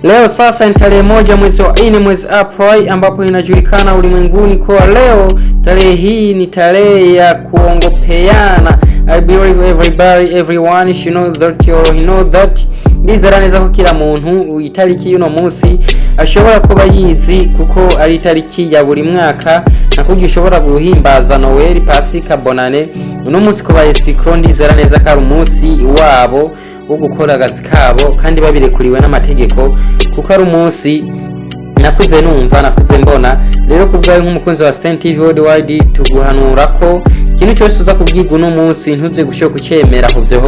Leo sasa ni tarehe 1 mwezi wa 4 mwezi Aprili, ambapo inajulikana ulimwenguni kwa leo tarehe hii ni tarehe ya kuongopeana. I believe everyone should know that, or you know that. Ndizera neza ko kila muntu itariki y'uno munsi ashobora kuba yizi, kuko ari itariki ya buri mwaka nakugira ushobora guhimbaza Noel, Pasika, Bonane. Uno munsi kubaye sikro, ndizera neza ko ari umunsi wabo wo gukora akazi kabo kandi babirekuriwe n'amategeko, kuko ari umunsi nakuze numva nakuze mbona. Rero kubwaye nk'umukunzi wa Sten TV Worldwide tuguhanura ko ikintu cyose uza kubwirwa uno munsi ntuze gushoka kucemera hovyo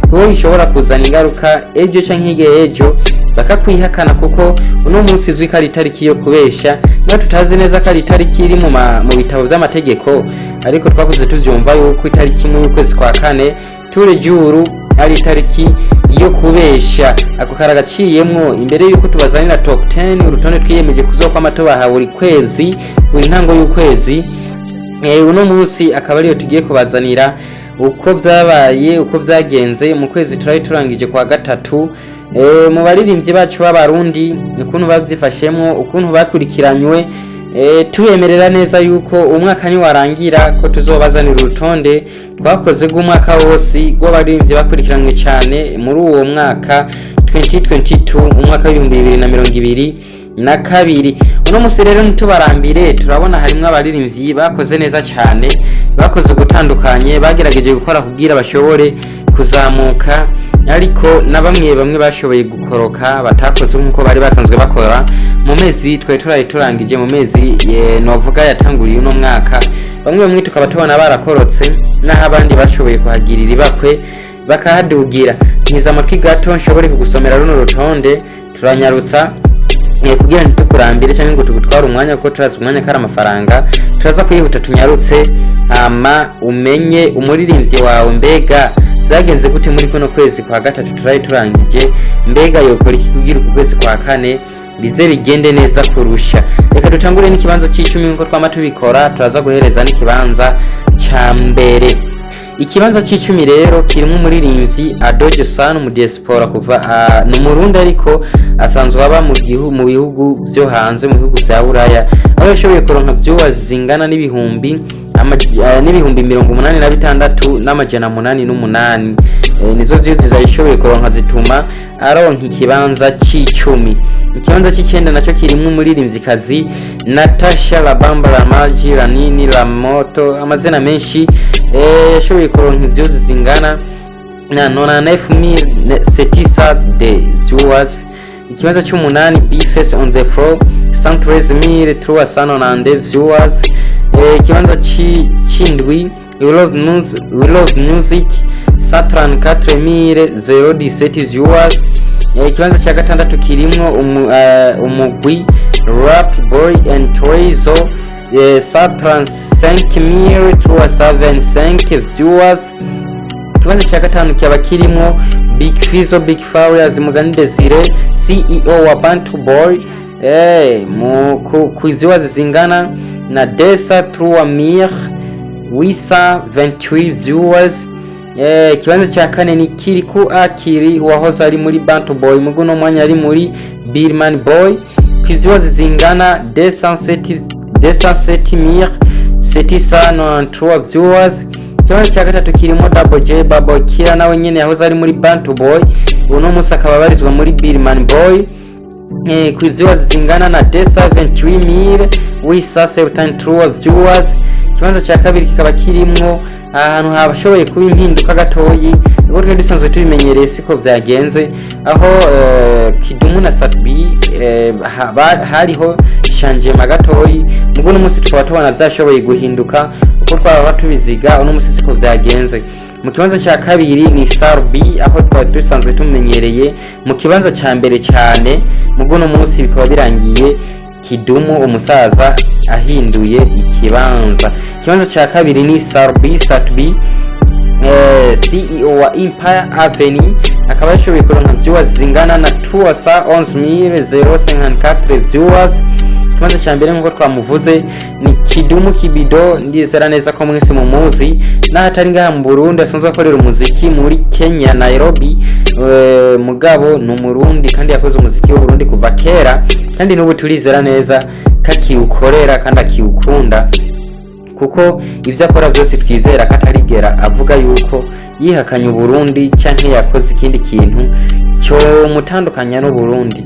kuko gishobora kuzana ingaruka ejo canke igihe ejo bakakwihakana, kuko uno munsi izwi ko ari itariki yo kubesha. No tutazi neza ko ari itariki iri mu bitabo by'amategeko, ariko twakuze tuvyumva yuko itariki mu kwezi kwa kane ture juru ari itariki yo kubesha. Ako karagaciyemwo imbere yuko tubazanira top 10 urutonde twiyemeje kuzokwa amatobaha buri kwezi, buri ntango y'ukwezi. Uno munsi akaba ariyo tugiye kubazanira uko byabaye, uko byagenze mu kwezi turangije kwa gatatu. Mu baririmbyi bacu b'abarundi ukuntu bavyifashemwo, ukuntu bakurikiranywe, tubemerera neza yuko umwaka ni warangira ko tuzobazanira urutonde twakoze rw'umwaka wose rw'abaririmbyi bakurikiranywe cyane muri uwo mwaka 2022, umwaka w'2022. Uno munsi rero ntitubarambire, turabona harimwo abaririmbyi bakoze neza cyane, bakoze gutandukanye, bagerageje gukora kugira bashobore kuzamuka, ariko na bamwe bashoboye gukoroka batakoze nkuko bari basanzwe bakora mu mezi turangije mu mezi novuga yatanguriye uno mwaka. Bamwe tukaba tubona barakorotse, naho abandi bashoboye kuhagirira ibakwe bakahadugira. Nkiza amatwi gato nshobore kugusomera runo rutonde, turanyarutsa kugira ntitukurambire cyangwa ngo tugutware umwanya, kuko turazi umwanya kari amafaranga. Turaza kwihuta tunyarutse, hama umenye umuririmbyi wawe mbega zagenze gute muri kuno kwezi kwa gatatu turangije, mbega yokora iki kugira ukwezi kwa kane bize bigende neza kurusha. Reka dutangure n'ikibanza c'10 nkuko twama tubikora, turaza guhereza n'ikibanza ca mbere. Ikibanza c'10 rero kirimo umuririmbyi Adojo San mu diaspora, kuva no Murundi ariko asanzwe aba mu bihugu byo hanze, mu bihugu bya Buraya, aho yashoboye kuronka viewers zingana n'ibihumbi 86 n'amajana 88. Nizo zizayishoboye kuronka zituma aronka ikibanza c'10. Ikibanza c'9 nacyo kirimo umuririmbyikazi Natasha Labamba Ramaji Ranini Lamoto, amazina menshi, yashoboye kuronka views zingana na 99700 de viewers. Ikibanza c'8 Bigfizzo on the floor 113,390 viewers. Ikibanza c'7 We Love Music 134,017 viewers. Ikibanza cya gatandatu kirimo umugwi Rap Boy and Trezo 135,375 viewers. Ikibanza cya gatanu cyaba kirimo Bigfizzo Big Farious Mugani Desire CEO wa Bantu Boy, ku viewers zingana na Desa Truamir Wisa 28 viewers. Ikibanza cya kane ni Kirikou Akiri wahoze ari muri Bantu Boy, muguno mwanya ari muri Birman Boy, ku viewers zingana 207,793 viewers. Ikibanza cya gatatu kirimo Double J Babo Kira, nawe nyene yahoze ari muri Bantu Boy, uno munsi akaba barizwa muri Birman Boy, ku viewers zingana na 78,873 viewers. Ikibanza cya kabiri kikaba kirimo ahantu habashoboye kuba impinduka gatoyi, ubwo twe dusanzwe tubimenyereye siko byagenze, aho KIDUM na Sat hariho changement gatoyi, mugo no munsi tukaba tubona byashoboye guhinduka uko twaba tubiziga. Uno munsi siko byagenze. Mu kibanza cya kabiri ni Sarbi, aho twari dusanzwe tumenyereye mu kibanza cya mbere cyane, mugo no munsi bikaba birangiye KIDUM umusaza ahinduye ikibanza. Ikibanza cya kabiri ni Sarbi Satbi, CEO wa Empire Avenue, akaba yashoboye kuronka viewers zingana na 211,054 viewers. Ikibanza cya mbere nk'uko twamuvuze ni KIDUM Kibido, ndizera neza ko mwese mumuzi n'ahatari ngaha mu Burundi, asanzwe akorera umuziki muri Kenya Nairobi. Mugabo ni umurundi kandi yakoze umuziki w'u Burundi kuva kera, kandi n'ubu turizera neza kakiwukorera kandi akiwukunda, kuko ibyo akora byose twizera ko atarigera avuga yuko yihakanye Burundi cyangwa yakoze ikindi kintu cyo mutandukanya n'u Burundi.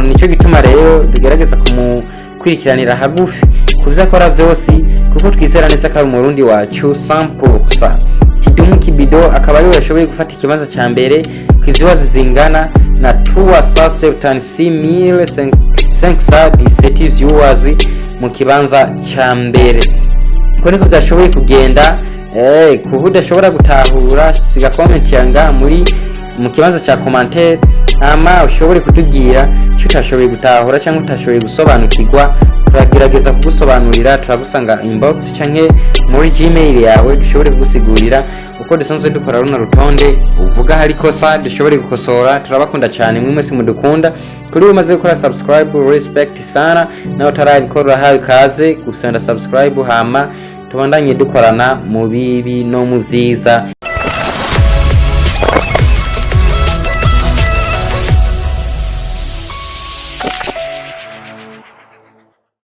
Nicyo gituma rero tugerageza kumukurikiranira hagufi kuvyo akora byose, kuko twizera neza ko ari umurundi wacu 100%. KIDUM Kibido akaba ariwe yashoboye gufata ikibanza cya mbere ku views zingana na 376,517 viewers mu kibanza cya mbere. Ko niko byashoboye kugenda. Kuba udashobora gutahura, siga comment yanga mu kibanza cya commentaire, ama ushobore kutubwira icyo utashoboye gutahura cyangwa utashoboye gusobanukirwa. Turagerageza kugusobanurira, turagusanga inbox cyangwa muri Gmail yawe dushobore kugusigurira uko dusanzwe dukora runo rutonde. Uvuga hari kosa dushobore gukosora. Turabakunda cyane mwe mwese mudukunda. Kuri umaze gukora subscribe, respect sana, nawe utarabikora hawe kaze gusenda subscribe, hama tubandanye dukorana mu bibi no mu byiza.